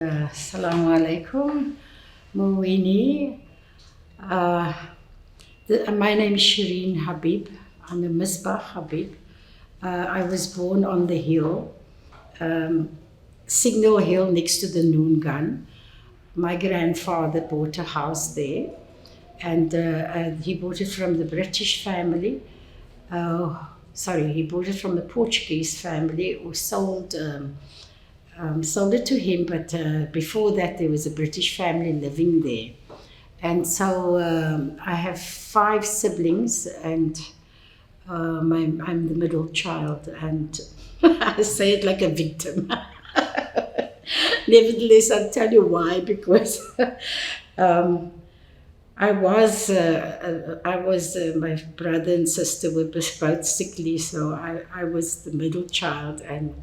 Assalamu alaikum, Mowini. Uh, my name is Shereen Habib. I'm a Misbah Habib. I was born on the hill, Signal Hill next to the Noon Gun. My grandfather bought a house there, and he bought it from the British family. He bought it from the Portuguese family who sold it to him, but before that there was a British family living there. And so I have 5 siblings, and I'm the middle child, and I say it like a victim. Nevertheless, I'll tell you why, because um, my brother and sister were both sickly, so I was the middle child, and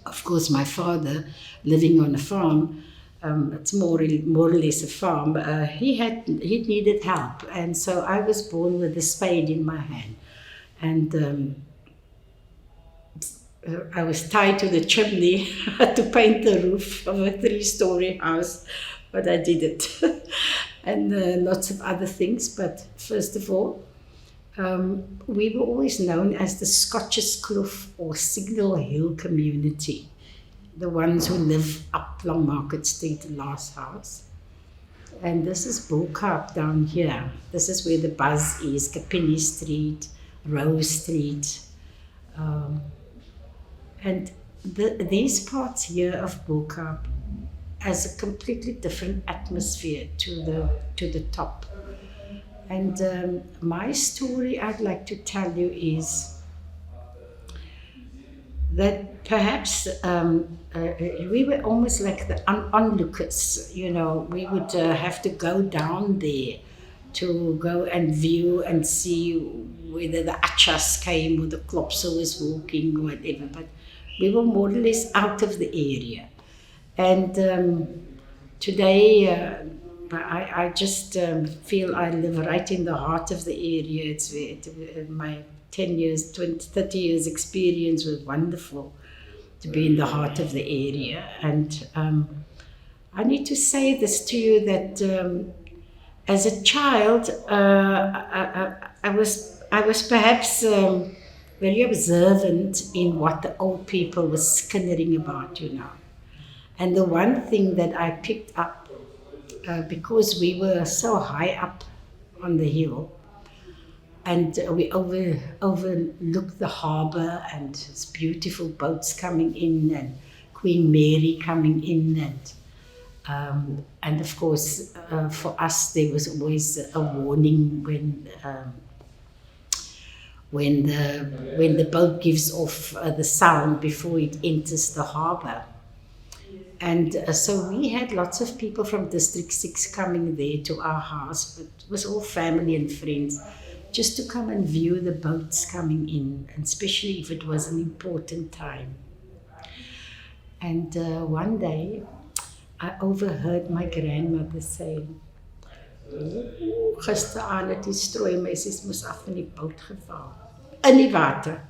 of course, my father, living on a farm, it's more or less a farm. He needed help, and so I was born with a spade in my hand, and I was tied to the chimney to paint the roof of a 3-story house, but I did it, and lots of other things. But first of all, we were always known as the Scotches Kloof or Signal Hill community, the ones who live up Long Market Street, the last house. And this is Bo-Kaap down here. This is where the buzz is, Kapini Street, Rose Street. And these parts here of Bo-Kaap has a completely different atmosphere to the top. And my story I'd like to tell you is that perhaps we were almost like the onlookers. We would have to go down there to go and view and see whether the achas came or the klopser was walking or whatever. But we were more or less out of the area. And today, but I just feel I live right in the heart of the area. My 10 years, 20, 30 years experience was wonderful to be in the heart of the area. And I need to say this to you that as a child, I was perhaps very observant in what the old people were skinnering about, And the one thing that I picked up, because we were so high up on the hill, and we overlooked the harbour, and it's beautiful boats coming in, and Queen Mary coming in, and of course for us there was always a warning when the boat gives off the sound before it enters the harbour. And so we had lots of people from District 6 coming there to our house, but it was all family and friends, just to come and view the boats coming in, and especially if it was an important time. And one day, I overheard my grandmother saying, gisteraan het die strooimeisies moes af van die boot gevaar, in die water.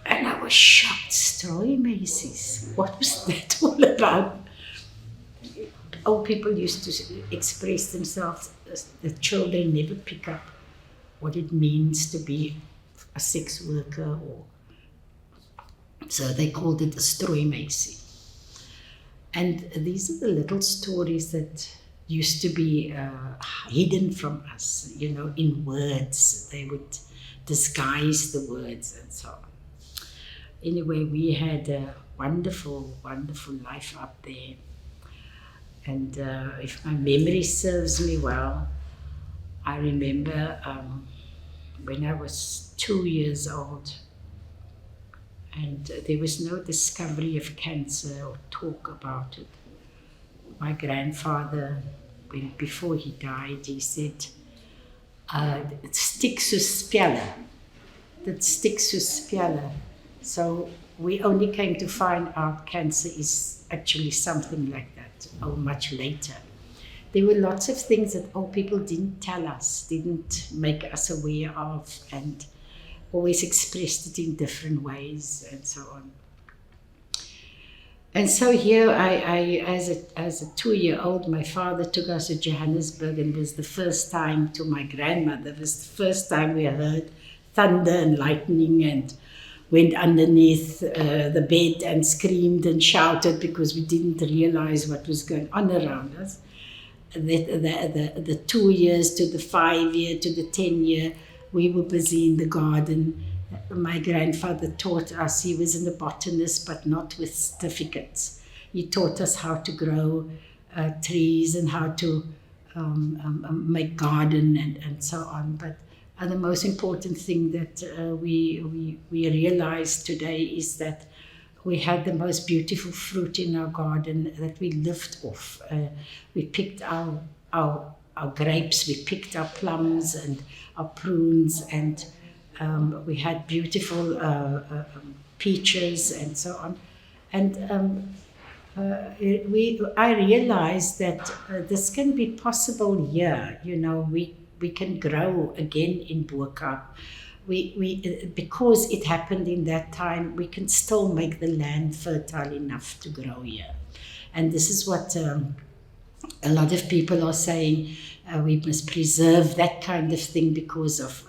And I was shocked. Strooimeisies. What was that all about? Old people used to express themselves as the children never pick up what it means to be a sex worker, so they called it a strooimeisie. And these are the little stories that used to be hidden from us, in words. They would disguise the words and so on. Anyway, we had a wonderful, wonderful life up there. And if my memory serves me well, I remember when I was 2 years old, and there was no discovery of cancer or talk about it. My grandfather, before he died, he said, "It sticks to spelle. That sticks to spelle." So we only came to find out cancer is actually something like that, much later. There were lots of things that old people didn't tell us, didn't make us aware of, and always expressed it in different ways and so on. And so here, as a 2-year-old, my father took us to Johannesburg, and it was the first time to my grandmother. It was the first time we heard thunder and lightning, and went underneath the bed and screamed and shouted because we didn't realize what was going on around us. The 2 years to the 5 year to the 10 year, we were busy in the garden. My grandfather taught us, he was a botanist, but not with certificates. He taught us how to grow trees and how to make garden and so on. But the most important thing that we realize today is that we had the most beautiful fruit in our garden that we lived off. We picked our grapes, we picked our plums and our prunes, and we had beautiful peaches and so on. And I realized that this can be possible here. We can grow again in Bo-Kaap. Because it happened in that time, we can still make the land fertile enough to grow here. And this is what a lot of people are saying. We must preserve that kind of thing because of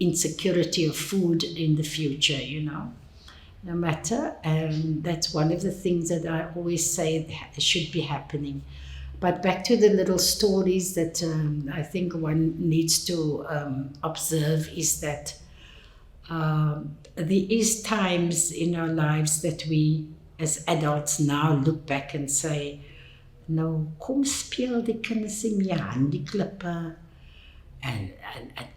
insecurity of food in the future, no matter. And that's one of the things that I always say should be happening. But back to the little stories that I think one needs to observe is that there is times in our lives that we as adults now look back and say, nou kom speel die kinders nie meer handiklippe en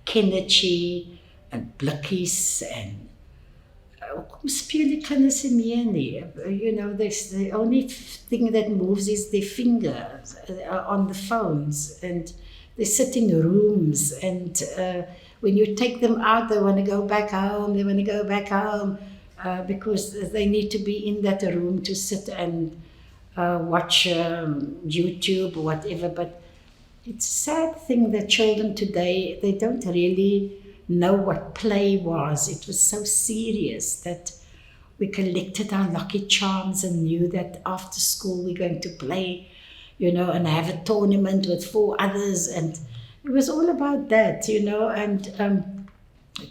kindertjie en blikkies en kom speel die kinders nie meer nie. The only thing that moves is their fingers on the phones, and they sit in rooms, and when you take them out, they want to go back home, because they need to be in that room to sit and watch YouTube or whatever. But it's a sad thing that children today, they don't really know what play was. It was so serious that we collected our lucky charms and knew that after school we're going to play, and have a tournament with 4 others, and it was all about that, and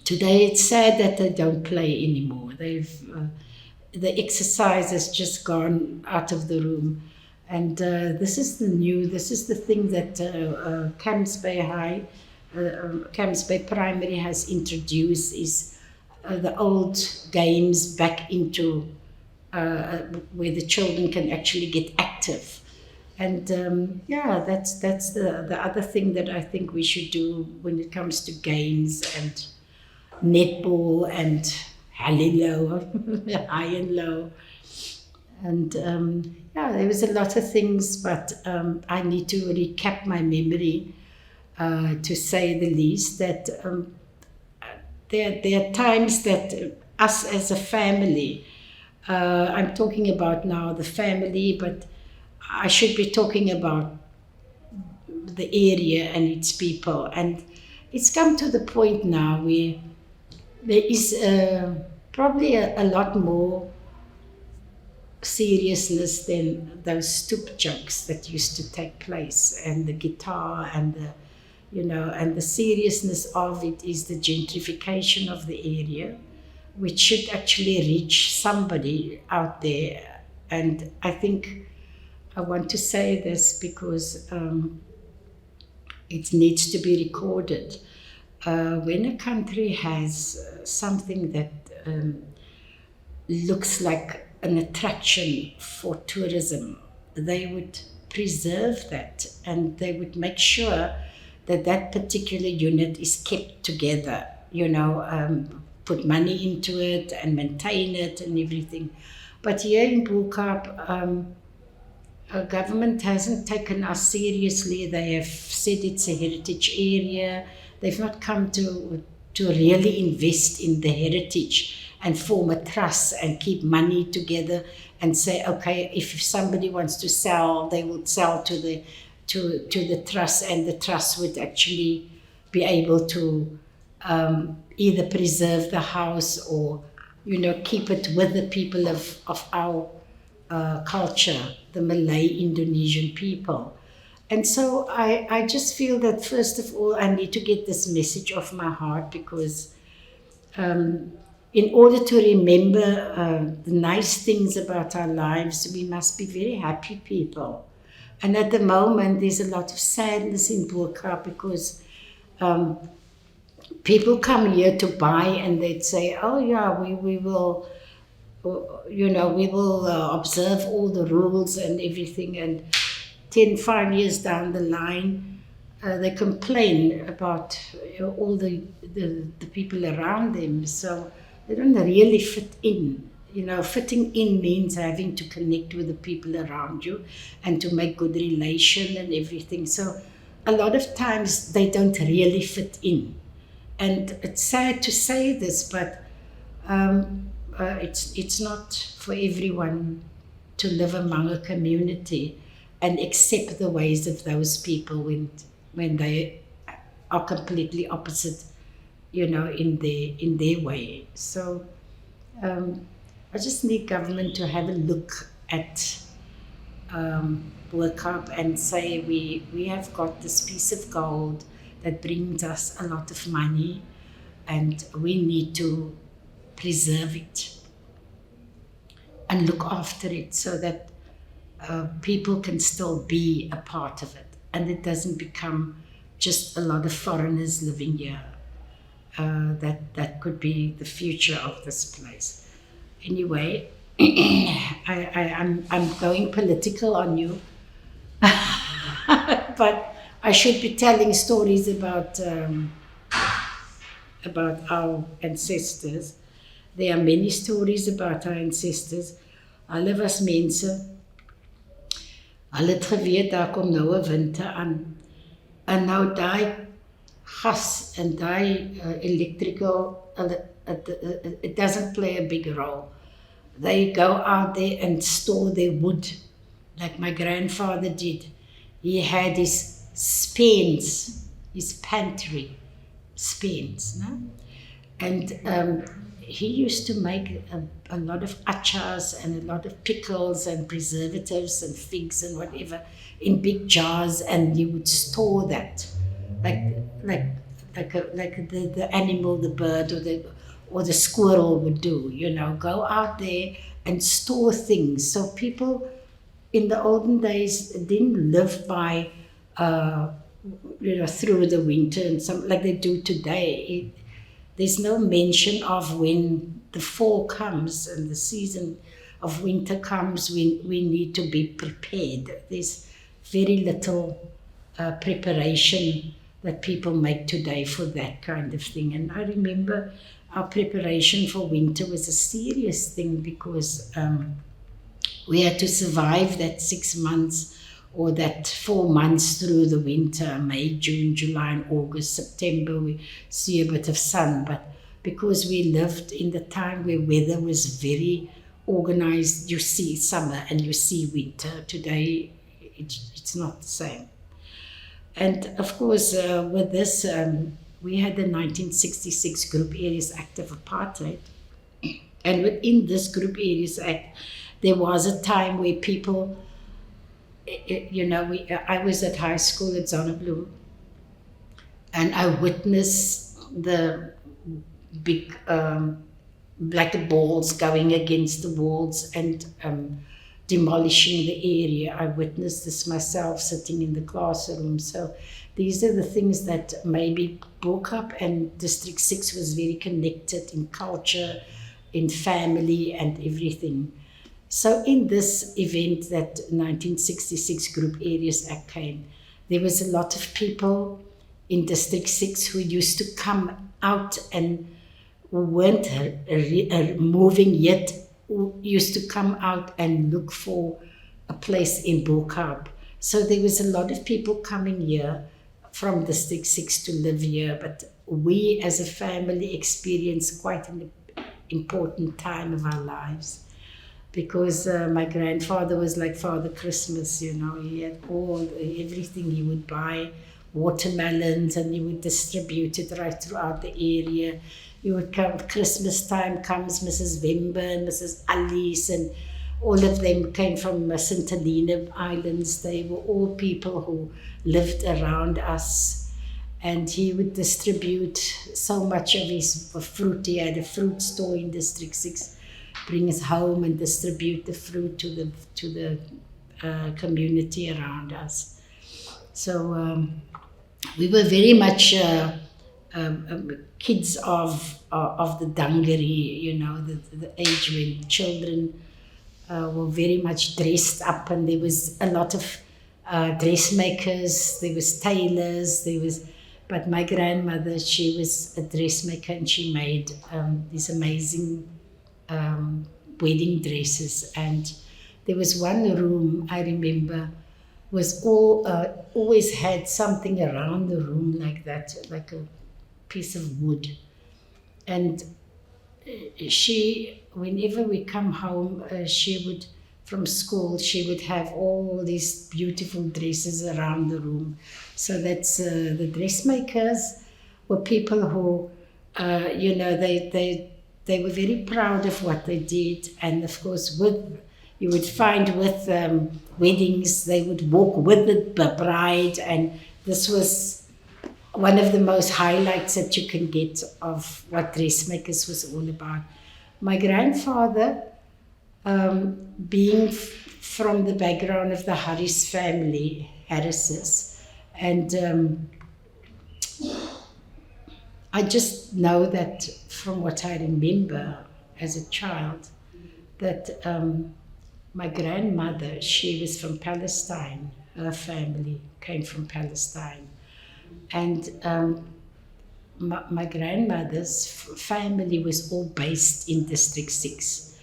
today it's sad that they don't play anymore. The exercise has just gone out of the room. And this is the thing that Camps Bay Primary has introduced, is the old games back into where the children can actually get active. And that's the other thing that I think we should do when it comes to games and netball and high and low. And there was a lot of things, but I need to recap my memory to say the least, that there are times that us as a family, I'm talking about now the family, but I should be talking about the area and its people. And it's come to the point now where there is probably a lot more seriousness than those stoep jokes that used to take place, and the guitar and the seriousness of it is the gentrification of the area, which should actually reach somebody out there. And I think I want to say this because it needs to be recorded. When a country has something that looks like an attraction for tourism, they would preserve that, and they would make sure that that particular unit is kept together, put money into it and maintain it and everything. But here in Bo-Kaap, government hasn't taken us seriously. They have said it's a heritage area. They've not come to really invest in the heritage and form a trust and keep money together and say, okay, if somebody wants to sell, they would sell to the trust, and the trust would actually be able to either preserve the house or keep it with the people of our culture, the Malay Indonesian people. And so I just feel that first of all, I need to get this message off my heart, because in order to remember the nice things about our lives, we must be very happy people. And at the moment, there's a lot of sadness in Bo-Kaap, because people come here to buy and they'd say, oh yeah, we will, we will observe all the rules and everything. And 5 years down the line, they complain about all the people around them. So they don't really fit in. Fitting in means having to connect with the people around you and to make good relation and everything. So a lot of times they don't really fit in. And it's sad to say this, but it's not for everyone to live among a community and accept the ways of those people when they are completely opposite, in their way. So I just need government to have a look at Bo-Kaap and say we have got this piece of gold that brings us a lot of money, and we need to preserve it and look after it so that people can still be a part of it, and it doesn't become just a lot of foreigners living here. That could be the future of this place. Anyway, I'm going political on you, but I should be telling stories about our ancestors. There are many stories about our ancestors. Hulle was mense. Hulle het geweet daar kom nou 'n winter aan. En nou daai gas en daai electrical, it doesn't play a big role. They go out there and store their wood, like my grandfather did. He had his spans, his pantry spans, no? And he used to make a lot of achars and a lot of pickles and preservatives and figs and whatever in big jars, and he would store that, like the animal, the bird or the squirrel would do. Go out there and store things. So people in the olden days didn't live by through the winter and some like they do today. There's no mention of when the fall comes and the season of winter comes, we need to be prepared. There's very little preparation that people make today for that kind of thing. And I remember our preparation for winter was a serious thing, because we had to survive that 6 months or that 4 months through the winter, May, June, July, and August. September, we see a bit of sun. But because we lived in the time where weather was very organized, you see summer and you see winter. Today, it's not the same. And of course, with this, we had the 1966 Group Areas Act of Apartheid. And within this Group Areas Act, there was a time where people, I was at high school at Zonnebloem, and I witnessed the big black balls going against the walls and demolishing the area. I witnessed this myself sitting in the classroom. So these are the things that maybe Bo-Kaap and District 6 was very connected in culture, in family and everything. So in this event that 1966 Group Areas Act came, there was a lot of people in District 6 who used to come out and weren't moving yet, who used to come out and look for a place in Bo-Kaap. So there was a lot of people coming here from District 6 to live here, but we as a family experienced quite an important time of our lives. Because my grandfather was like Father Christmas, he had everything. He would buy watermelons and he would distribute it right throughout the area. You would come, Christmas time comes, Mrs. Wember and Mrs. Alice and All of them came from St. Helena Islands. They were all people who lived around us. And he would distribute so much of his fruit. He had a fruit store in District 6, bring us home and distribute the fruit to the community around us. So we were very much kids of the dungaree, you know, the age when children were very much dressed up, and there was a lot of dressmakers, there was tailors, but my grandmother, she was a dressmaker, and she made these amazing wedding dresses. And there was one room I remember was always had something around the room like that, like a piece of wood. And she, whenever we come home, she would, from school, she would have all these beautiful dresses around the room. So that's the dressmakers were people who, you know, they were very proud of what they did. And of course, you would find with weddings, they would walk with the bride, and this was one of the most highlights that you can get of what dressmakers was all about. My grandfather, being from the background of the Harris family, Harrises, and I just know that from what I remember as a child, that my grandmother, she was from Palestine. Her family came from Palestine. And my grandmother's family was all based in District 6.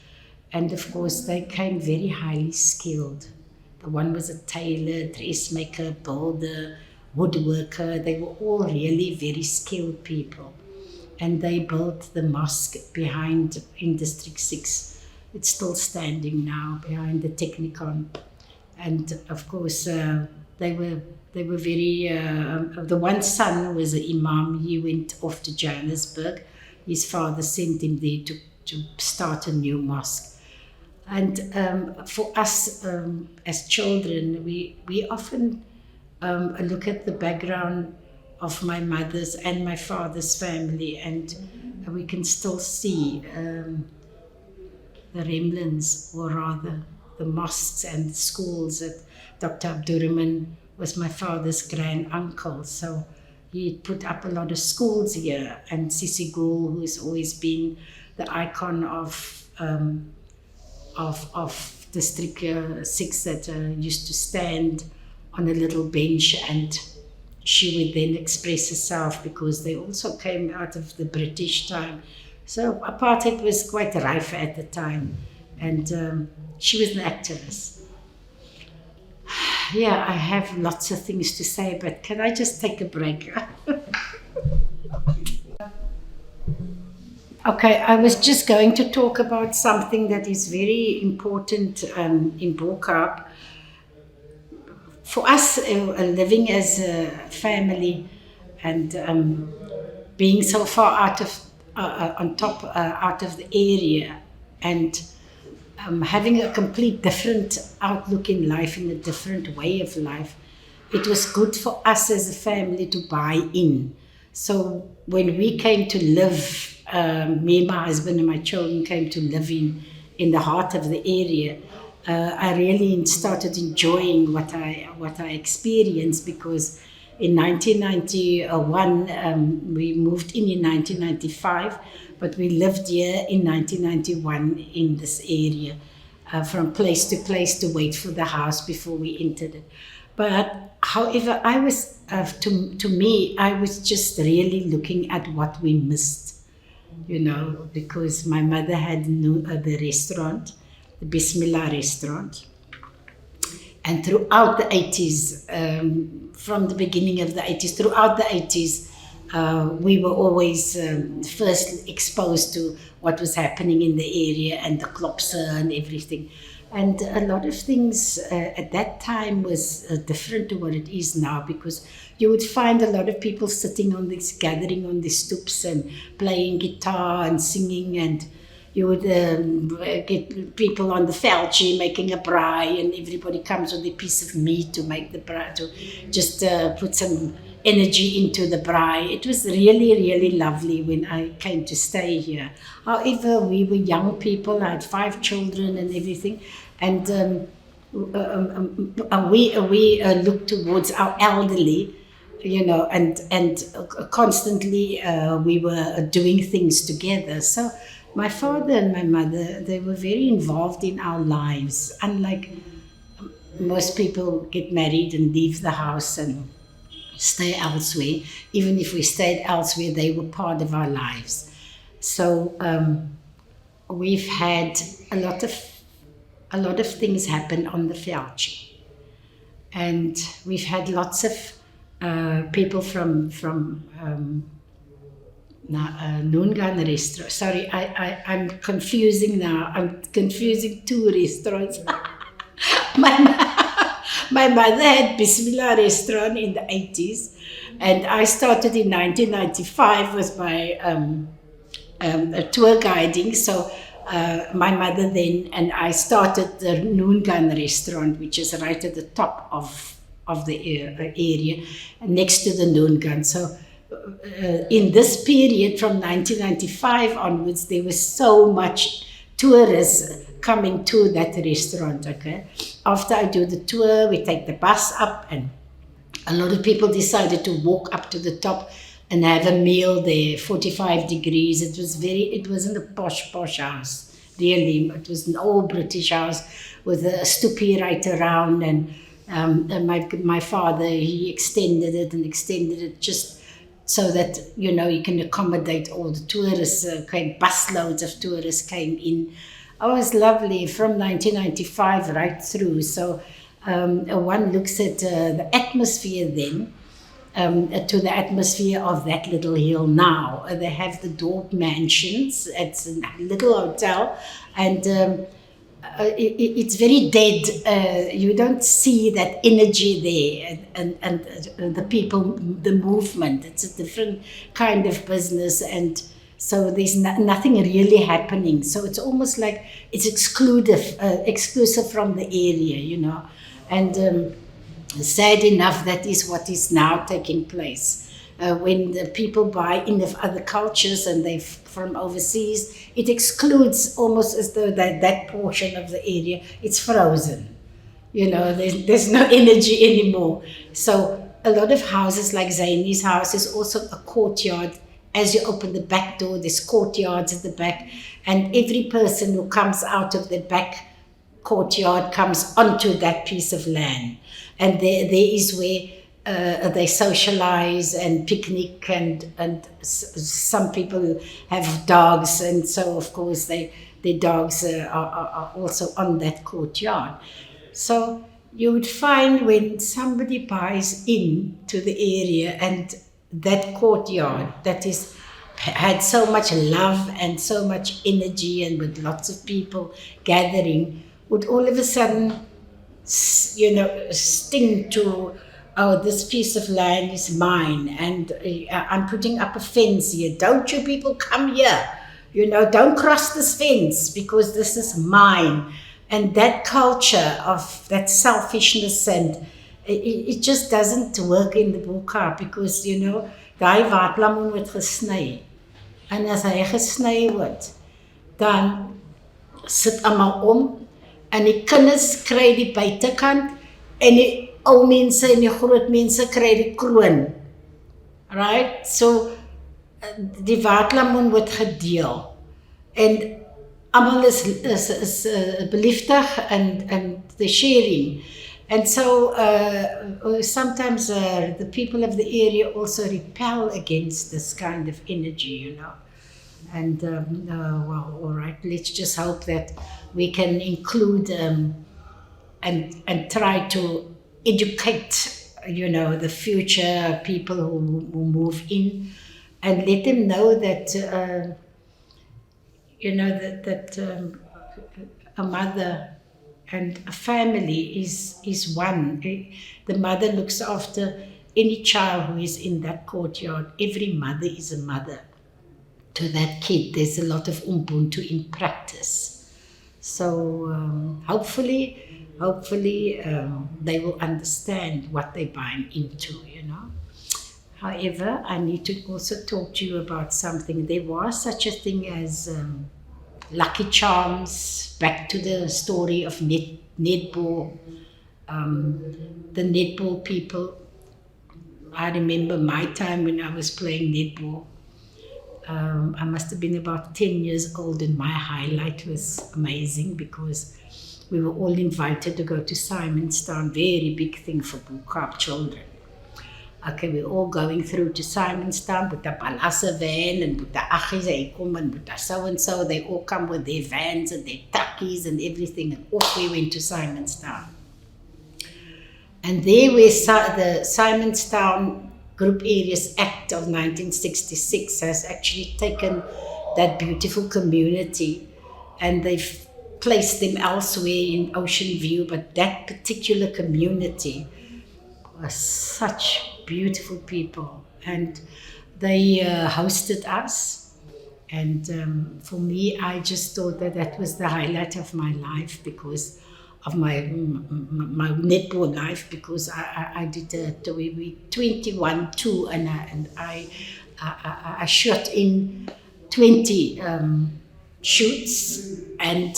And of course, they came very highly skilled. The one was a tailor, dressmaker, builder, woodworker. They were all really very skilled people. And they built the mosque behind in District 6. It's still standing now behind the Technicon. And of course, they were very, the one son was an imam. He went off to Johannesburg. His father sent him there to start a new mosque. And for us as children, we often look at the background of my mother's and my father's family, and we can still see the remnants, or rather the mosques and schools. That Dr. Abdurrahman was my father's grand uncle, so he put up a lot of schools here. And Sisi Gul, who has always been the icon of District 6, that used to stand on a little bench, and she would then express herself, because they also came out of the British time. So apartheid was quite rife at the time, and she was an activist. Yeah, I have lots of things to say, but can I just take a break? Okay, I was just going to talk about something that is very important in Bo-Kaap. For us, living as a family and being so far out of out of the area, and having a complete different outlook in life, in a different way of life, it was good for us as a family to buy in. So when we came to live, me, my husband and my children came to live in the heart of the area, I really started enjoying what I experienced, because in 1991, we moved in 1995, but we lived here in 1991 in this area, from place to wait for the house before we entered it. But however, I was, to me, I was just really looking at what we missed, you know, because my mother had the restaurant, the Bismillah restaurant. And throughout the 80s, from the beginning of the 80s, throughout the 80s, we were always first exposed to what was happening in the area, and the klopse and everything. And a lot of things at that time was different to what it is now, because you would find a lot of people sitting on this, gathering on the stoops and playing guitar and singing, and you would get people on the veltje making a braai, and everybody comes with a piece of meat to make the braai, to just put some energy into the braai. It was really, really lovely when I came to stay here. However, we were young people. I had 5 children and everything, and we look towards our elderly, and constantly we were doing things together. So my father and my mother, they were very involved in our lives. Unlike most people get married and leave the house and stay elsewhere. Even if we stayed elsewhere, they were part of our lives. So we've had a lot of things happen on the veltje, and we've had lots of people from Noongan restaurant. Sorry, I'm confusing now. I'm confusing 2 restaurants. My mother had Bismillah restaurant in the 80s, and I started in 1995 with my tour guiding. So my mother then and I started the Noongan restaurant, which is right at the top of the area, next to the Noongan. So in this period from 1995 onwards, there was so much tourists coming to that restaurant. Okay, after I do the tour, we take the bus up, and a lot of people decided to walk up to the top and have a meal there. 45 degrees. It wasn't a posh house, really. It was an old British house with a stoepie right around, and my father, he extended it just so that you can accommodate all the tourists. Busloads of tourists came in. Oh, it was lovely from 1995 right through. So one looks at the atmosphere then, to the atmosphere of that little hill now. They have the Dorp Mansions. It's a little hotel, and it's very dead. You don't see that energy there, and the people, the movement. It's a different kind of business, and so there's nothing really happening. So it's almost like it's exclusive from the area, and sad enough, that is what is now taking place. When the people buy in of other cultures and they're from overseas, it excludes almost as though that portion of the area, it's frozen. There's no energy anymore. So a lot of houses, like Zaine's house, is also a courtyard. As you open the back door, there's courtyards at the back, and every person who comes out of the back courtyard comes onto that piece of land. And there is where they socialize and picnic, and some people have dogs, and so of course their dogs are also on that courtyard. So you would find when somebody buys into the area, and that courtyard that had so much love and so much energy, and with lots of people gathering, would all of a sudden sting to, oh, this piece of land is mine, and I'm putting up a fence here. Don't you people come here. Don't cross this fence, because this is mine. And that culture of that selfishness, and it just doesn't work in the Bo-Kaap, because, daai waterlemoen word gesny. En as hy gesny word, dan sit almal om, en die kinders kry die buitekant, en die ou mense en die groot mense kry die kroon. Right? So die waterlemoen word gedeel, en almal is beliefdig and the sharing. And so sometimes the people of the area also repel against this kind of energy, And well, all right, let's just hope that we can include and try to educate, the future people who move in, and let them know that, that a mother and a family is one. The mother looks after any child who is in that courtyard. Every mother is a mother to that kid. There's a lot of Ubuntu in practice. So hopefully they will understand what they're buying into, you know. However, I need to also talk to you about something. There was such a thing as Lucky Charms, back to the story of netball. The netball people, I remember my time when I was playing netball. I must have been about 10 years old, and my highlight was amazing because we were all invited to go to Simonstown, very big thing for Bo-Kaap children. Okay, we're all going through to Simonstown with the Balasa van and with the Achis, they come and with the so-and-so, they all come with their vans and their takkies and everything, and off we went to Simonstown. And there where the Simonstown Group Areas Act of 1966 has actually taken that beautiful community and they've placed them elsewhere in Ocean View, but that particular community was such beautiful people, and they hosted us. And for me, I just thought that that was the highlight of my life, because of my netball life, because I did we 21-2 and I shot in 20 shoots, and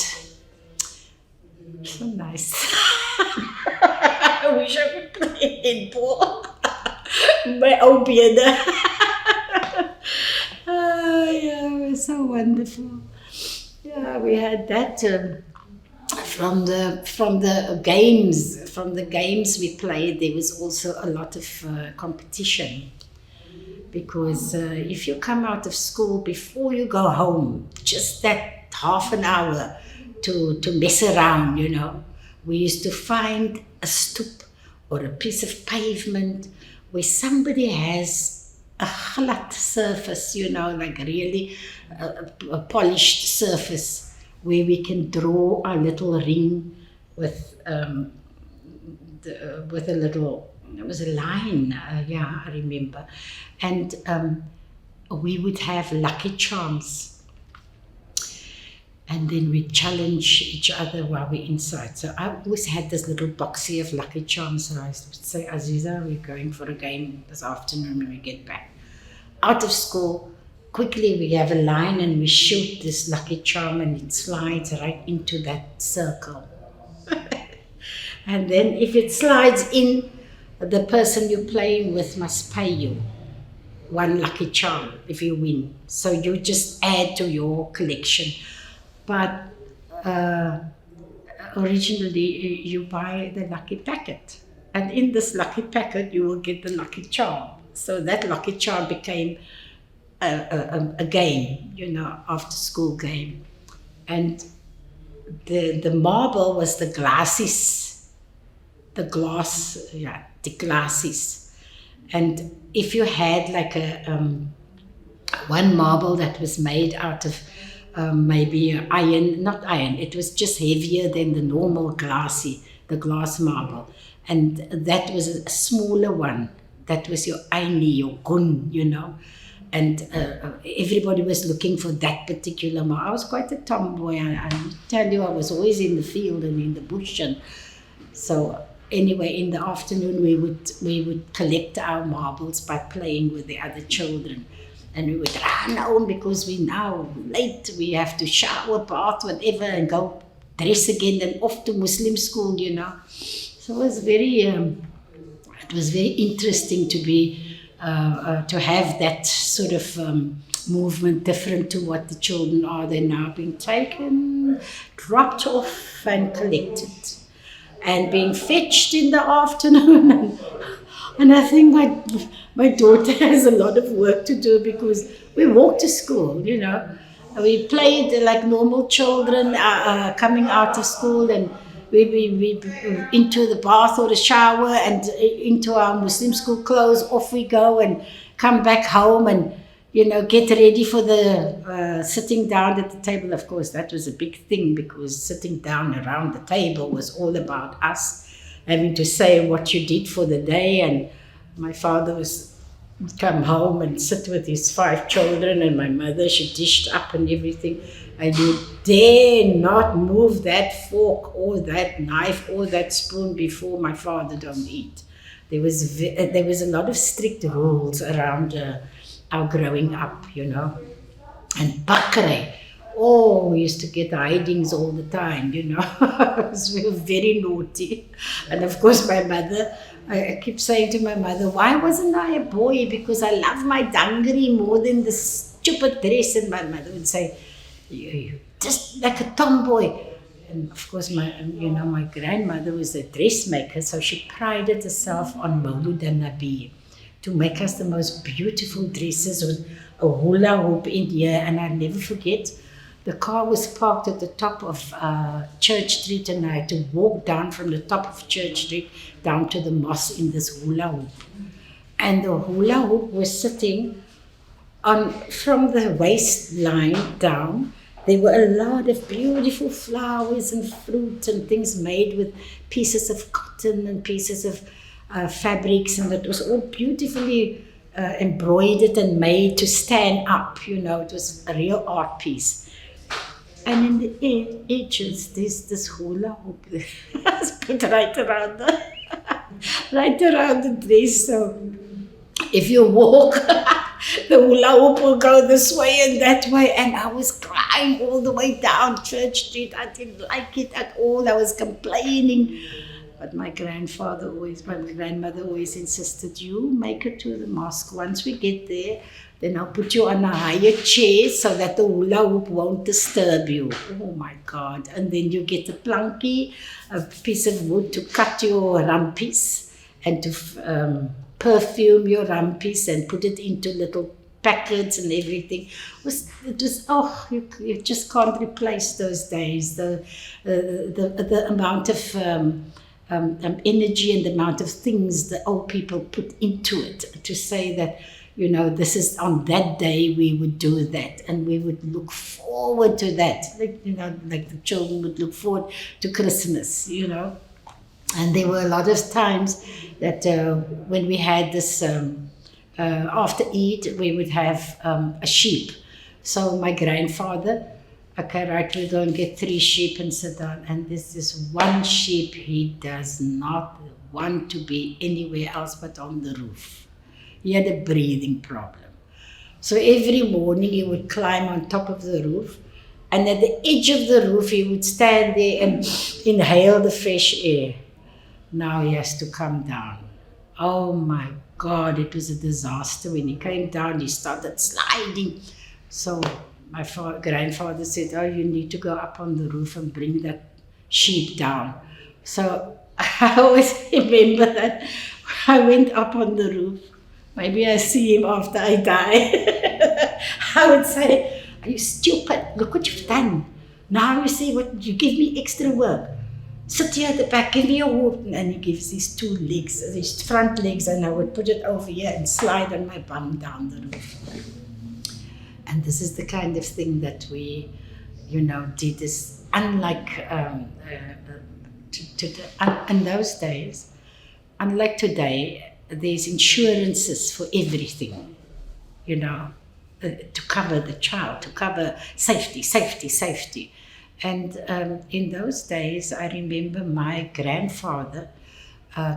so nice. I wish I could play netball. My old beard. Yeah, it was so wonderful. Yeah, we had that from the games we played. There was also a lot of competition, because if you come out of school, before you go home, just that half an hour to mess around, you know, we used to find a stoep or a piece of pavement where somebody has a glad surface, you know, like really a polished surface, where we can draw our little ring with a little, it was a line, yeah, I remember. And we would have Lucky Charms. And then we challenge each other while we're inside. So I always had this little boxy of Lucky Charms. So I used to say, Aziza, we're going for a game this afternoon when we get back. Out of school, quickly we have a line and we shoot this Lucky Charm, and it slides right into that circle. And then if it slides in, the person you're playing with must pay you one Lucky Charm if you win. So you just add to your collection. But originally you buy the lucky packet, and in this lucky packet you will get the Lucky Charm. So that Lucky Charm became a game, you know, after school game. And the marble was the glasses, the glasses. And if you had like one marble that was made out of maybe iron, not iron, it was just heavier than the normal the glass marble. And that was a smaller one. That was your aini, your gun, you know. And everybody was looking for that particular marble. I was quite a tomboy. I tell you, I was always in the field and in the bush. And so anyway, in the afternoon, we would collect our marbles by playing with the other children. And we would run home because we're now late. We have to shower, bath, whatever, and go dress again and off to Muslim school, you know. So it was very interesting to be to have that sort of movement, different to what the children are. They're now being taken, dropped off, and collected, and being fetched in the afternoon. And I think my daughter has a lot of work to do, because we walked to school, you know. We played like normal children coming out of school, and we into the bath or the shower and into our Muslim school clothes. Off we go and come back home and, you know, get ready for the sitting down at the table. Of course, that was a big thing, because sitting down around the table was all about us having to say what you did for the day. And my father was come home and sit with his 5 children, and my mother, she dished up and everything. And you dare not move that fork or that knife or that spoon before my father don't eat. There was a lot of strict rules around our growing up, you know. And bakre. Oh, we used to get hidings all the time, you know. We were very naughty. And of course, my mother, I keep saying to my mother, why wasn't I a boy? Because I love my dangri more than the stupid dress. And my mother would say, you just like a tomboy. And of course, my grandmother was a dressmaker, so she prided herself on Maulud and Nabi to make us the most beautiful dresses with a hula hoop in here. And I'll never forget, the car was parked at the top of Church Street, and I had to walk down from the top of Church Street down to the mosque in this hula hoop. And the hula hoop was sitting on from the waistline down. There were a lot of beautiful flowers and fruit and things made with pieces of cotton and pieces of fabrics, and it was all beautifully embroidered and made to stand up, you know. It was a real art piece. And in the edges, there's this hula hoop that's put right around the dress. So if you walk, the hula hoop will go this way and that way. And I was crying all the way down Church Street. I didn't like it at all. I was complaining. But my grandmother always insisted, you make it to the mosque. Once we get there, then I'll put you on a higher chair so that the hula hoop won't disturb you. Oh my God. And then you get a plankie, a piece of wood to cut your rampis and to perfume your rampis and put it into little packets and everything. You just can't replace those days. The amount of energy and the amount of things the old people put into it to say that, you know, this is on that day we would do that, and we would look forward to that. Like, you know, like the children would look forward to Christmas, you know. And there were a lot of times that when we had this, after Eid, we would have a sheep. So my grandfather, okay, right, we're going to get 3 sheep and sit down. And this is one sheep, he does not want to be anywhere else but on the roof. He had a breathing problem. So every morning he would climb on top of the roof, and at the edge of the roof he would stand there and inhale the fresh air. Now he has to come down. Oh my God, it was a disaster. When he came down, he started sliding. So my grandfather said, oh, you need to go up on the roof and bring that sheep down. So I always remember that I went up on the roof. Maybe I see him after I die. I would say, are you stupid? Look what you've done. Now you see what you give me extra work. Sit here at the back, give me a walk. And he gives these 2 legs, these front legs, and I would put it over here and slide on my bum down the roof. And this is the kind of thing that we, you know, did. Is unlike in those days, unlike today, there's insurances for everything, you know, to cover the child, to cover safety. And in those days, I remember my grandfather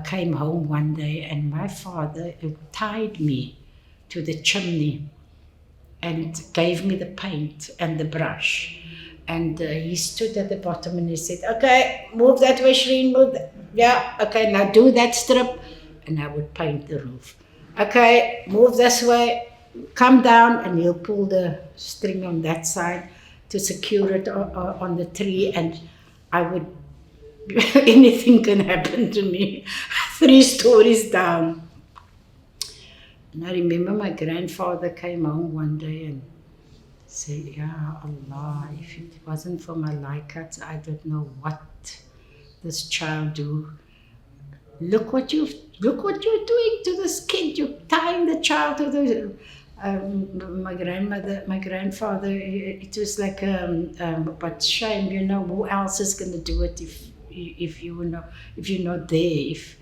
came home one day, and my father tied me to the chimney and gave me the paint and the brush. And he stood at the bottom and he said, okay, move that way, Shereen, move that. Yeah, okay, now do that strip. And I would paint the roof. Okay, move this way, come down, and he'll pull the string on that side to secure it on the tree, and I would, anything can happen to me, 3 stories down. And I remember my grandfather came home one day and said, Ya Allah, if it wasn't for my laikats, I don't know what this child do. Look what you're doing to this kid. You're tying the child to the. My grandfather. It was like, but shame, you know. Who else is going to do it if you're not there? If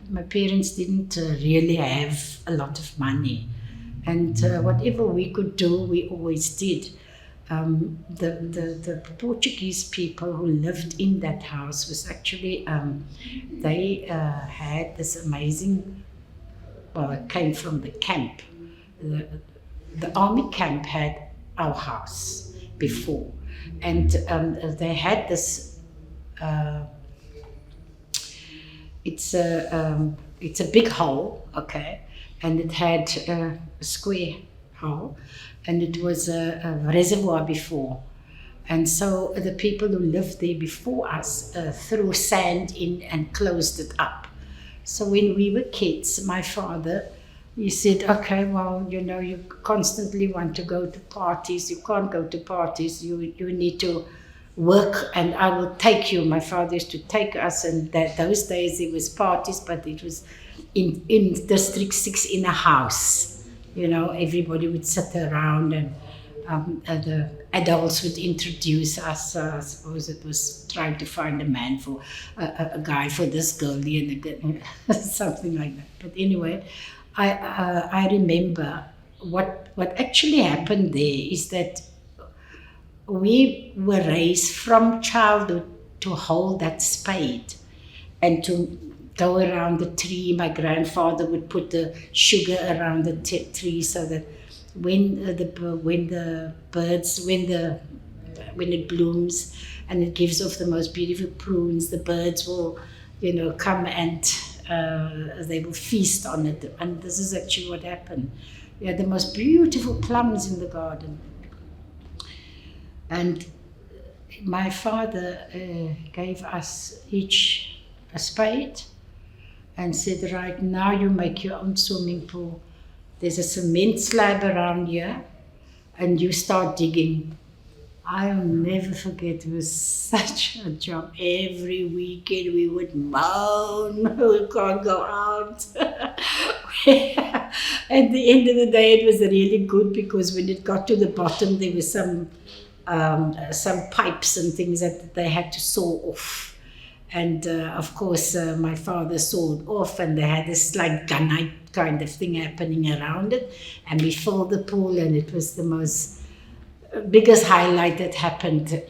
my parents didn't really have a lot of money, and whatever we could do, we always did. The Portuguese people who lived in that house was actually they had this amazing. Well, it came from the camp. The, the army camp had our house before, and they had this. Uh, it's a big hole, okay, and it had a square hole, and it was a reservoir before. And so the people who lived there before us threw sand in and closed it up. So when we were kids, my father, he said, okay, well, you constantly want to go to parties. You can't go to parties. You need to work, and I will take you. My father used to take us, and those days there was parties, but it was in District 6 in a house. Everybody would sit around, and the adults would introduce us. I suppose it was trying to find a man for a guy for this girlie and something like that. But anyway, I remember what actually happened there is that we were raised from childhood to hold that spade and to go around the tree. My grandfather would put the sugar around the tree so that when it blooms and it gives off the most beautiful prunes, the birds will, come and they will feast on it. And this is actually what happened. We had the most beautiful plums in the garden. And my father gave us each a spade and said, right, now you make your own swimming pool. There's a cement slab around here, and you start digging. I'll never forget, it was such a job. Every weekend we would moan, we can't go out. At the end of the day, it was really good because when it got to the bottom, there was some pipes and things that they had to saw off. And of course, my father sawed off, and they had this like gunite kind of thing happening around it. And we filled the pool, and it was the most biggest highlight that happened,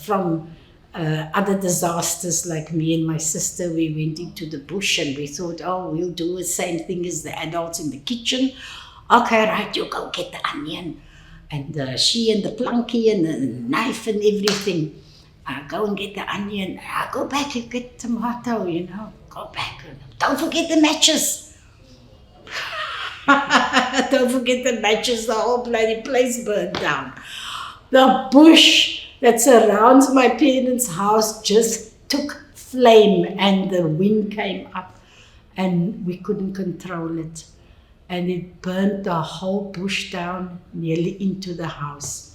from other disasters like me and my sister. We went into the bush and we thought, oh, we'll do the same thing as the adults in the kitchen. Okay, right, you go get the onion. And she and the plunky and the knife and everything. Go and get the onion. Go back and get tomato, Go back. Don't forget the matches. Don't forget the matches. The whole bloody place burned down. The bush that surrounds my parents' house just took flame, and the wind came up and we couldn't control it. And it burned the whole bush down nearly into the house.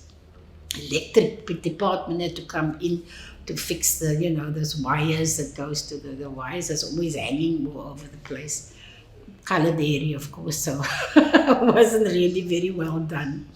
Electric department had to come in to fix the, those wires that goes to the wires. That's always hanging all over the place. Colored area, of course, so it wasn't really very well done.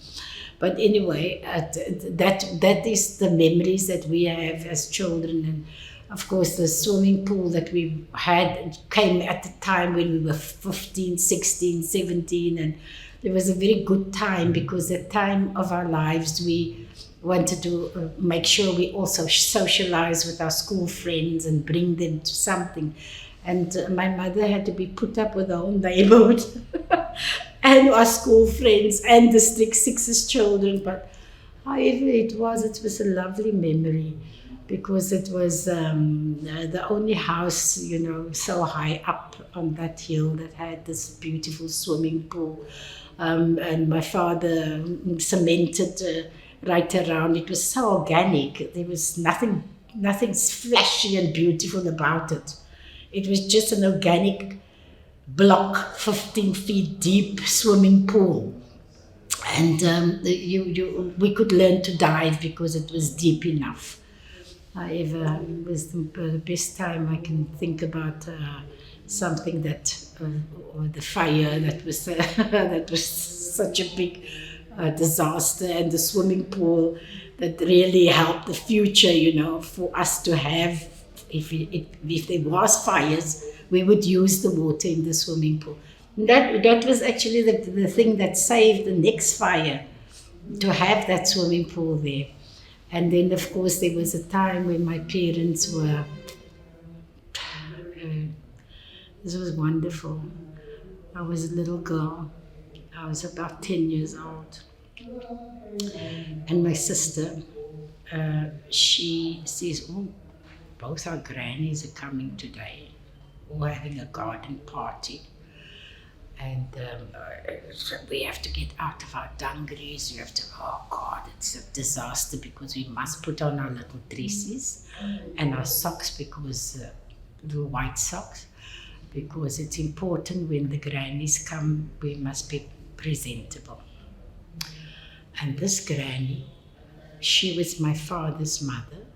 But anyway, that is the memories that we have as children. And of course, the swimming pool that we had came at the time when we were 15, 16, 17. And it was a very good time because at the time of our lives, we wanted to make sure we also socialize with our school friends and bring them to something. And my mother had to be put up with the whole neighborhood and our school friends and District 6's children. But however it was a lovely memory because it was the only house, so high up on that hill that had this beautiful swimming pool. And my father cemented right around. It was so organic. There was nothing flashy and beautiful about it. It was just an organic block, 15 feet deep swimming pool. And we could learn to dive because it was deep enough. However, it was the best time I can think about something that, or the fire that was that was such a big disaster, and the swimming pool that really helped the future, for us to have. If there was fires, we would use the water in the swimming pool. That was actually the thing that saved the next fire, to have that swimming pool there. And then, of course, there was a time when my parents were, this was wonderful. I was a little girl. I was about 10 years old. And my sister, she says, oh, both our grannies are coming today. We're having a garden party. And so we have to get out of our dungarees. We have to, oh God, it's a disaster because we must put on our little dresses and our socks, because little white socks, because it's important when the grannies come, we must be presentable. And this granny, she was my father's mother,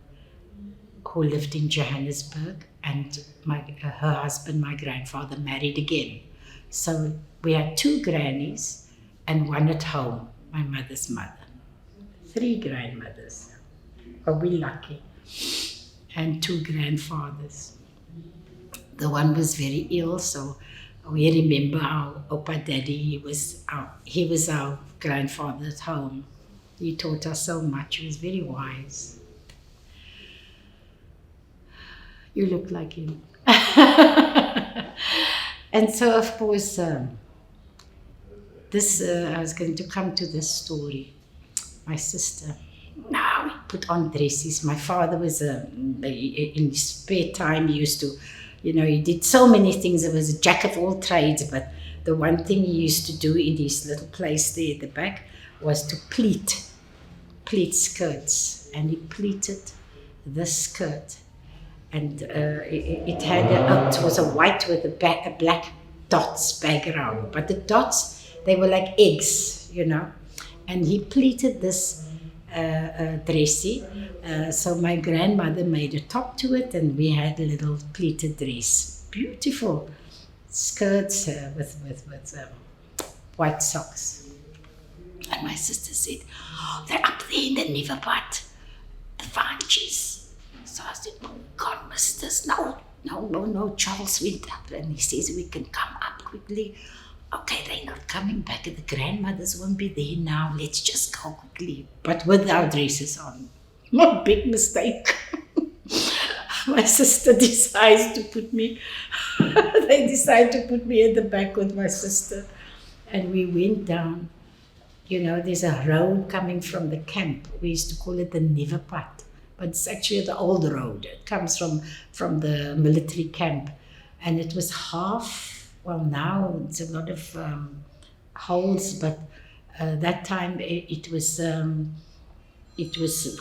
who lived in Johannesburg, and her husband, my grandfather, married again. So we had 2 grannies and 1 at home, my mother's mother. 3 grandmothers. Are we lucky? And 2 grandfathers. The one was very ill, so we remember our Opa Daddy, he was our grandfather at home. He taught us so much, he was very wise. You look like him. And so, of course, I was going to come to this story. My sister, now we put on dresses. My father was, in his spare time, he used to, he did so many things. He was a jack of all trades, but the one thing he used to do in his little place there at the back was to pleat skirts. And he pleated this skirt. And it was a white with a black dots background, but the dots, they were like eggs, And he pleated this dressy, so my grandmother made a top to it, and we had a little pleated dress, beautiful skirts with white socks. And my sister said, oh, they're up there in the Neverpad, the Vanchies. So I said, oh God, misters, no, Charles went up, and he says we can come up quickly. Okay, they're not coming back, and the grandmothers won't be there now, let's just go quickly, but with our dresses on. What a big mistake. My sister decides to put me, they decide to put me in the back with my sister, and we went down. There's a road coming from the camp. We used to call it the Neverpad. But it's actually the old road. It comes from the military camp. And it was now it's a lot of holes, but that time it was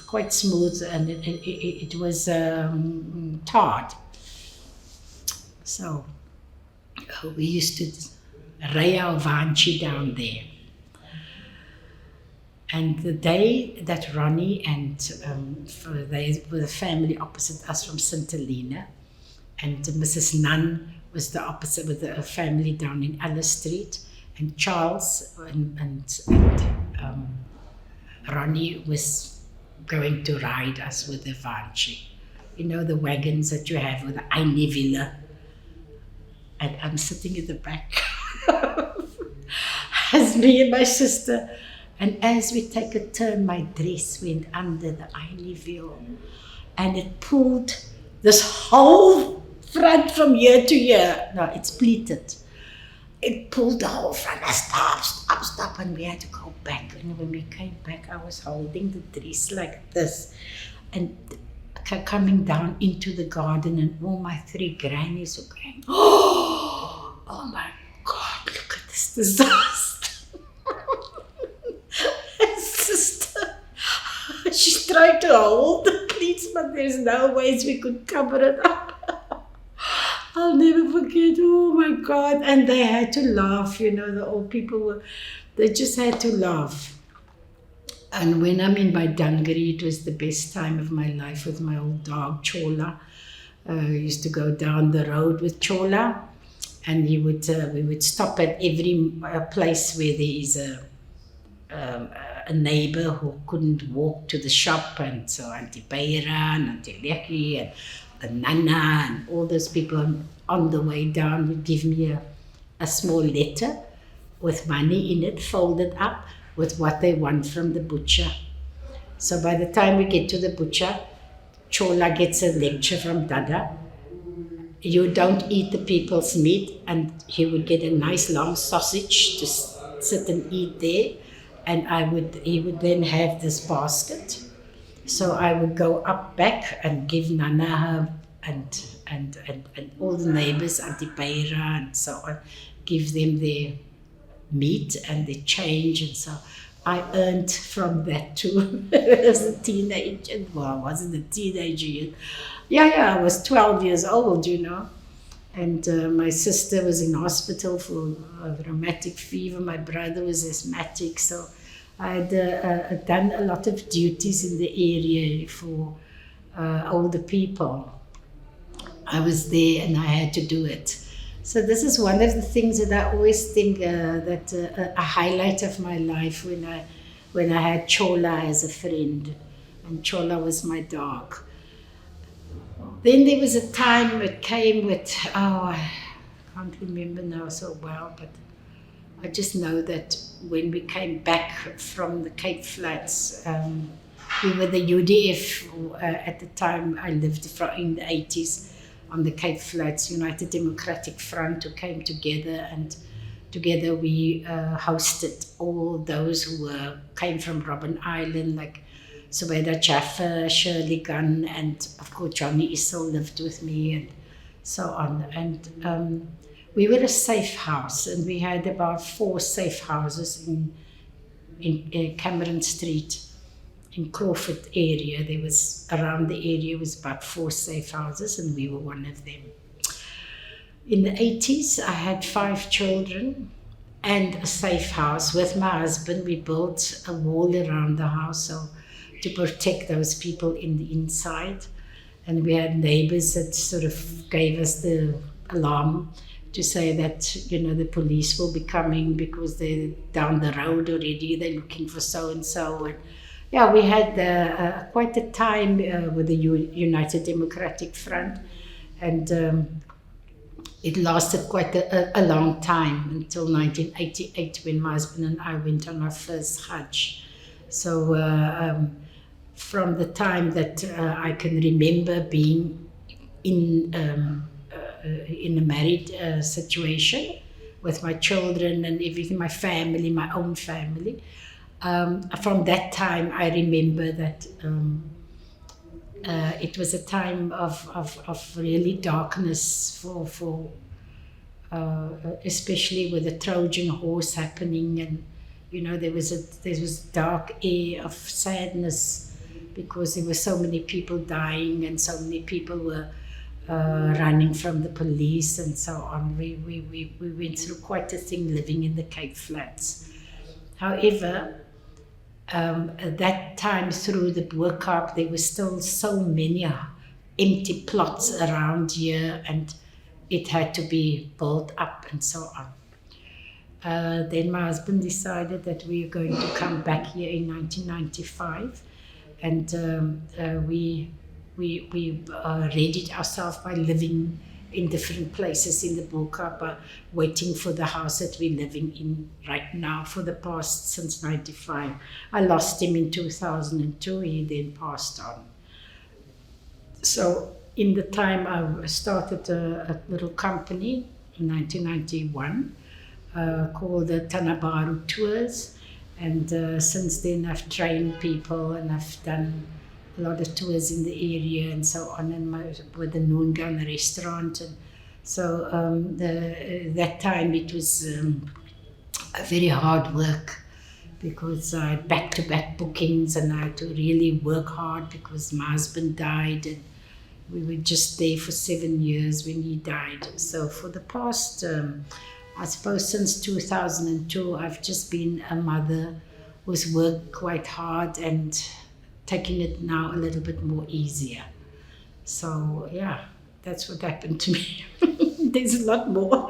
quite smooth, and it was tarred. So we used to ray our vanchi down there. And the day that Ronnie and they were the family opposite us from St. Helena, and Mrs. Nunn was the opposite with a family down in Alice Street, and Charles and Ronnie was going to ride us with the vanchi. The wagons that you have with the Eineville. And I'm sitting in the back as me and my sister. And as we take a turn, my dress went under the Eineville, and it pulled this whole front from ear to ear. No, it's pleated. It pulled the whole front. Stop, and we had to go back. And when we came back, I was holding the dress like this, and coming down into the garden, and all my 3 grannies were going, oh my God, look at this disaster. Sister, she's trying to hold the pleats, but there's no ways we could cover it up. I'll never forget, oh my God. And they had to laugh, the old people they just had to laugh. And when I'm in my dungaree, it was the best time of my life with my old dog, Chola. I used to go down the road with Chola, and we would stop at every place where there is a neighbor who couldn't walk to the shop, and so Auntie Beira and Auntie Lekkie, and the nana and all those people on the way down would give me a small letter with money in it, folded up with what they want from the butcher. So by the time we get to the butcher, Chola gets a lecture from Dada. You don't eat the people's meat, and he would get a nice long sausage to sit and eat there, and he would then have this basket. So I would go up back and give Nana her and all the neighbors, Auntie Peira and so on, give them their meat and their change, and so I earned from that too. As a teenager, well, I wasn't a teenager yet. Yeah, I was 12 years old, and my sister was in hospital for a rheumatic fever. My brother was asthmatic, so I had done a lot of duties in the area for older people. I was there and I had to do it. So this is one of the things that I always think that a highlight of my life when I had Chola as a friend, and Chola was my dog. Then there was a time it came with, I can't remember now so well, but I just know that when we came back from the Cape Flats, we were the UDF at the time. I lived in the 80s on the Cape Flats, United Democratic Front, who came together, and together we hosted all those who came from Robben Island, like Subeda Jaffa, Shirley Gunn, and of course Johnny Issel lived with me, and so on. And we were a safe house, and we had about 4 safe houses in Cameron Street, in Crawford area. There was, around the area was about 4 safe houses, and we were one of them. In the 80s, I had 5 children and a safe house. With my husband, we built a wall around the house so to protect those people in the inside. And we had neighbors that sort of gave us the alarm to say that, the police will be coming because they're down the road already, they're looking for so-and-so. And yeah, we had quite a time with the United Democratic Front, and it lasted quite a long time until 1988 when my husband and I went on our first Hajj. So from the time that I can remember being in a married situation with my children and everything, my family, my own family, from that time I remember that it was a time of really darkness for especially with the Trojan horse happening, and there was dark air of sadness because there were so many people dying and so many people were running from the police and so on. We went through quite a thing living in the Cape Flats. However, at that time through the Bo-Kaap, there were still so many empty plots around here, and it had to be built up and so on. Then my husband decided that we were going to come back here in 1995, and we readied ourselves by living in different places in the Bo-Kaap, waiting for the house that we're living in right now for the past, since 95. I lost him in 2002, he then passed on. So in the time I started a little company in 1991 called the Tanabaru Tours, and since then I've trained people and I've done a lot of tours in the area and so on, and with the Noongan restaurant. And so that time it was a very hard work because I had back-to-back bookings and I had to really work hard because my husband died, and we were just there for 7 years when he died. So for the past, I suppose since 2002, I've just been a mother who's worked quite hard and taking it now a little bit more easier. So yeah, that's what happened to me. There's a lot more.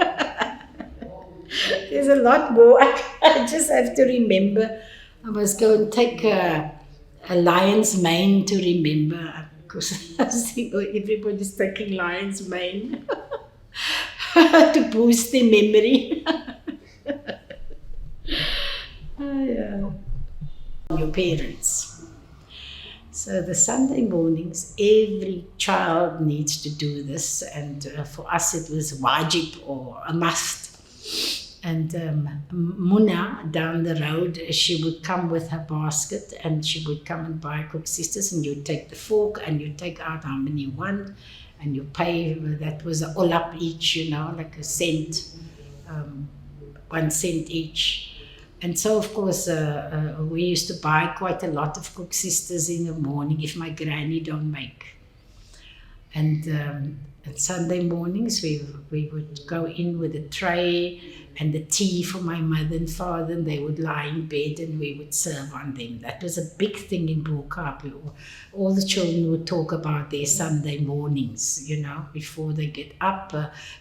There's a lot more. I just have to remember. I must go and take a lion's mane to remember. because I think everybody's taking lion's mane to boost their memory. Yeah. Your parents. So the Sunday mornings, every child needs to do this, and for us it was wajib or a must. And Muna down the road, she would come with her basket and she would come and buy Cook Sisters, and you take the fork and you take out how many you want and you pay. That was a olap each, like a cent, 1 cent each. And so, of course, we used to buy quite a lot of Cook Sisters in the morning if my granny don't make. And Sunday mornings, we would go in with a tray and the tea for my mother and father, and they would lie in bed and we would serve on them. That was a big thing in Bo-Kaap. All the children would talk about their Sunday mornings, before they get up,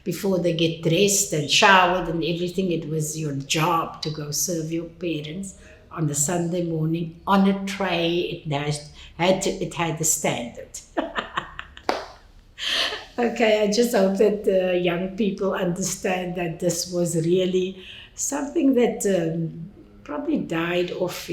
before they get dressed and showered and everything. It was your job to go serve your parents on a Sunday morning on a tray. It had a standard. Okay, I just hope that young people understand that this was really something that probably died off,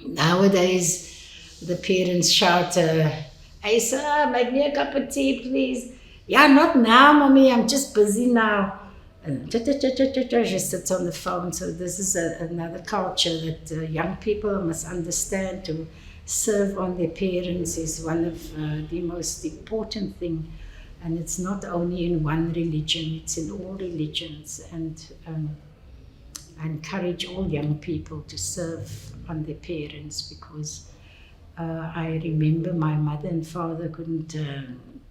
Nowadays, the parents shout, "Hey, sir, make me a cup of tea, please." "Yeah, not now, mommy, I'm just busy now." And she sits on the phone. So this is another culture that young people must understand. To serve on their parents is one of the most important thing, and it's not only in one religion, it's in all religions. And I encourage all young people to serve on their parents, because I remember my mother and father couldn't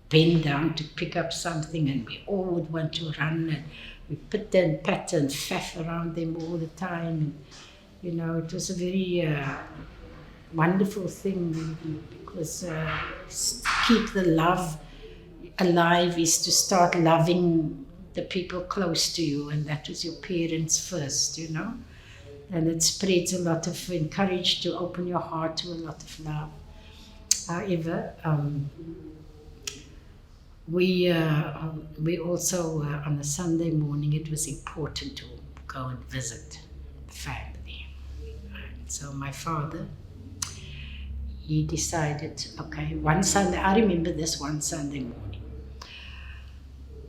bend down to pick up something, and we all would want to run, and we pitter and patter and faff around them all the time. And, it was a very wonderful thing, because keep the love alive is to start loving the people close to you, and that was your parents first, and it spreads a lot of encourage to open your heart to a lot of love. However, we also on a Sunday morning, it was important to go and visit family. So my father, he decided, okay, one Sunday, I remember this one Sunday morning.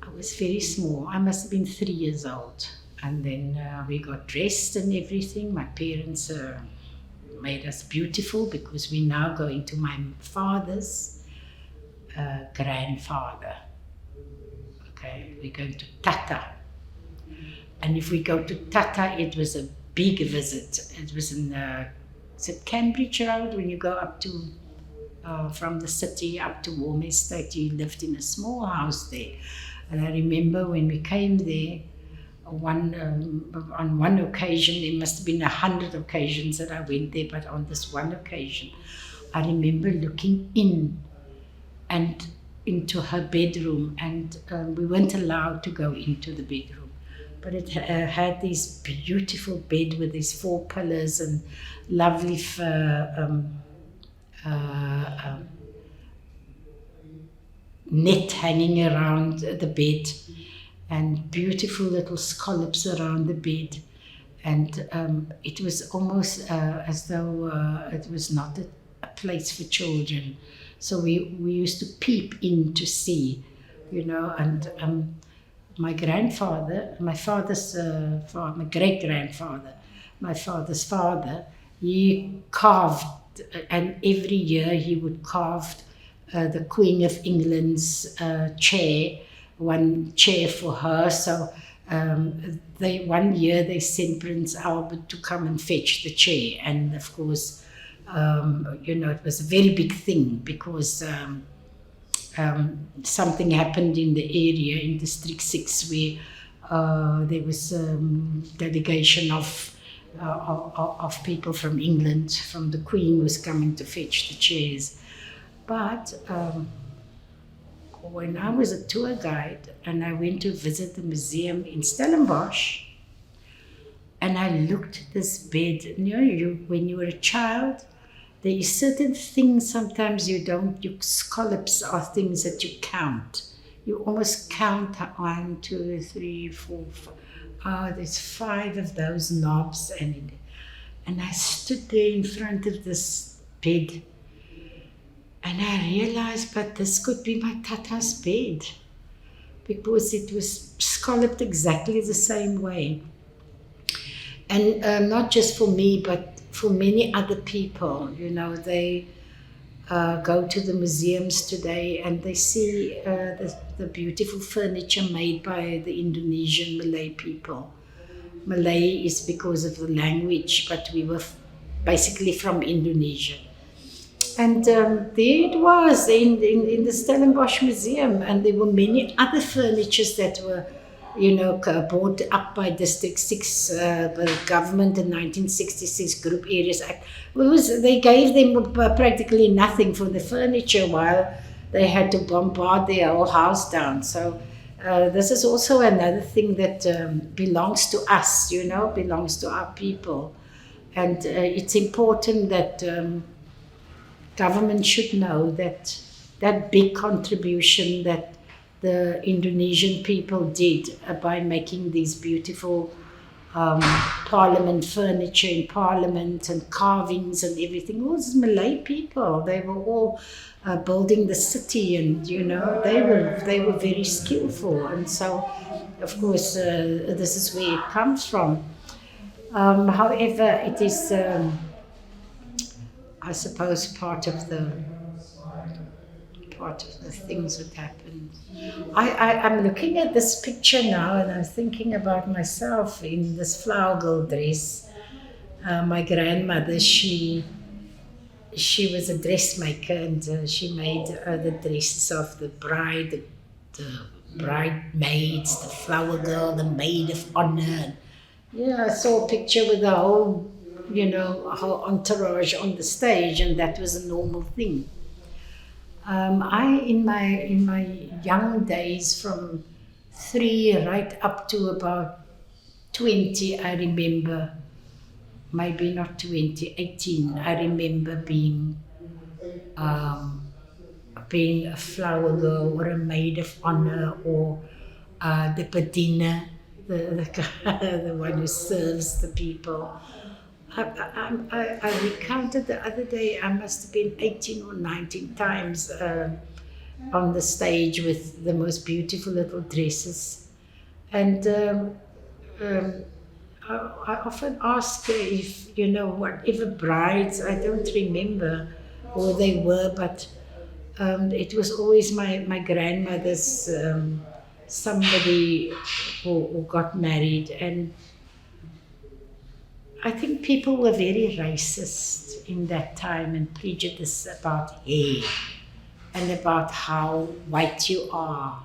I was very small. I must have been 3 years old. And then we got dressed and everything. My parents made us beautiful, because we're now going to my father's grandfather. Okay, we're going to Tata. And if we go to Tata, it was a big visit. It was in is it Cambridge Road, when you go up to, from the city up to Warm Estate, you lived in a small house there. And I remember when we came there, on one occasion, there must have been 100 occasions that I went there, but on this one occasion, I remember looking in and into her bedroom, and we weren't allowed to go into the bedroom. But it had this beautiful bed with these 4 pillars and lovely net hanging around the bed, and beautiful little scallops around the bed. And it was almost as though it was not a place for children. So we used to peep in to see, and my grandfather, my father's my great-grandfather, my father's father, he carved, and every year he would carve the Queen of England's chair, one chair for her. So one year they sent Prince Albert to come and fetch the chair, and of course, it was a very big thing, because something happened in the area in District 6 where there was a delegation of people from England, from the Queen, was coming to fetch the chairs. But when I was a tour guide and I went to visit the museum in Stellenbosch, and I looked at this bed, when you were a child, there is certain things sometimes you don't, you scallops are things that you count. You almost count 1, 2, 3, 4, 5. Oh, there's 5 of those knobs. And I stood there in front of this bed and I realized, but this could be my tata's bed because it was scalloped exactly the same way. And not just for me, but for many other people. You know, they go to the museums today and they see the beautiful furniture made by the Indonesian Malay people. Malay is because of the language, but we were basically from Indonesia. And there it was in the Stellenbosch Museum, and there were many other furnitures that were, bought up by District 6, the government in 1966 Group Areas Act. They gave them practically nothing for the furniture while they had to bombard their whole house down. So this is also another thing that belongs to us, belongs to our people. And it's important that government should know that that big contribution that the Indonesian people did by making these beautiful parliament furniture in parliament and carvings and everything was Malay people. They were all building the city, and they were very skillful. And so, of course, this is where it comes from. However, it is, I suppose, part of the things that happened. I'm looking at this picture now and I'm thinking about myself in this flower girl dress. My grandmother, she was a dressmaker, and she made the dresses of the bride, the bridesmaids, the flower girl, the maid of honor. Yeah, I saw a picture with the whole, whole entourage on the stage, and that was a normal thing. In my young days, from 3 right up to about 20, I remember, maybe not 20, 18, I remember being a flower girl or a maid of honor, or the bediener, the one who serves the people. I recounted the other day, I must have been 18 or 19 times on the stage with the most beautiful little dresses. And I often ask her if, whatever brides, I don't remember who they were, but it was always my grandmother's somebody who got married. And I think people were very racist in that time and prejudiced about hair and about how white you are.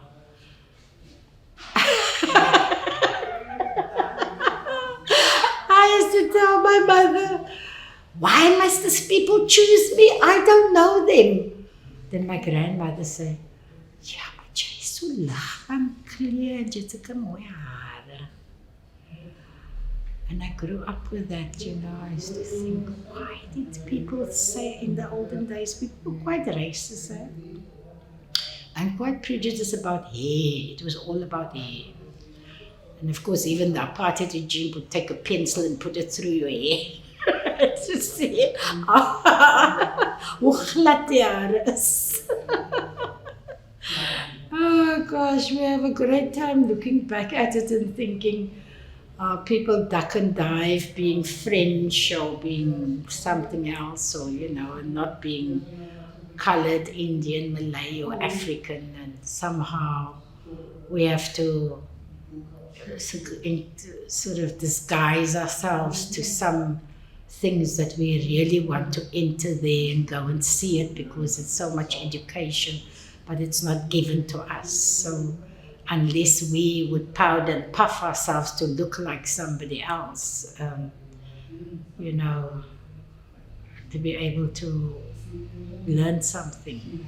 I used to tell my mother, why must these people choose me? I don't know them. Then my grandmother said, ja, maar jy is so lag en kleed, jy het sulke mooi hare. And I grew up with that, I used to think, why did people say in the olden days, people were quite racist, and quite prejudiced about hair. It was all about hair. And of course, even the apartheid regime would take a pencil and put it through your hair to see hoe glad die hare is. Oh gosh, we have a great time looking back at it and thinking, people duck and dive, being French or being something else, or and not being colored, Indian, Malay, or African, and somehow we have to sort of disguise ourselves to some things that we really want to enter there and go and see it, because it's so much education, but it's not given to us. So unless we would powder and puff ourselves to look like somebody else, to be able to learn something.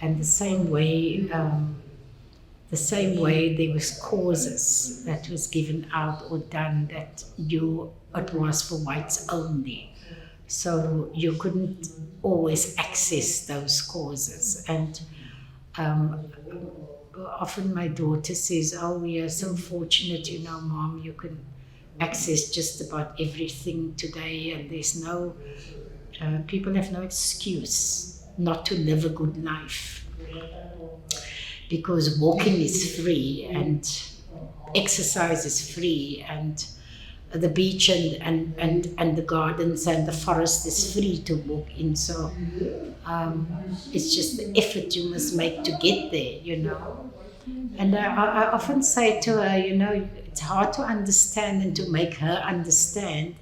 And the same way there was causes that was given out or done that it was for whites only. So you couldn't always access those causes. And um, often my daughter says, "Oh, we are so fortunate, you know, Mom, you can access just about everything today, and there's no, people have no excuse not to live a good life because walking is free and exercise is free and the beach and the gardens and the forest is free to walk in. So it's just the effort you must make to get there, you know." And I often say to her, you know, it's hard to understand and to make her understand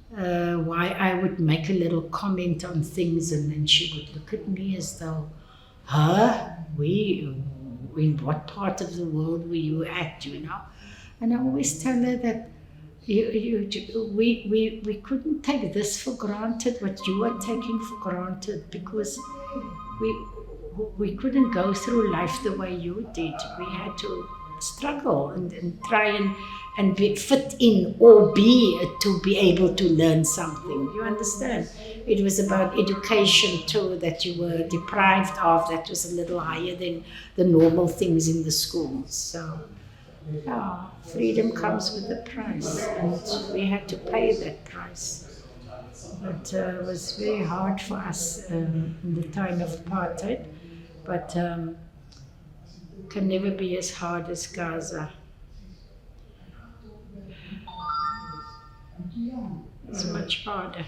why I would make a little comment on things, and then she would look at me as though, huh? In what part of the world were you at, you know? And I always tell her that we couldn't take this for granted, what you are taking for granted, because we we couldn't go through life the way you did. We had to struggle and try and fit in or be to be able to learn something. You understand? It was about education too that you were deprived of. That was a little higher than the normal things in the schools. So yeah, freedom comes with a price, and we had to pay that price. But it was very hard for us in the time of apartheid, but can never be as hard as Gaza. It's much harder.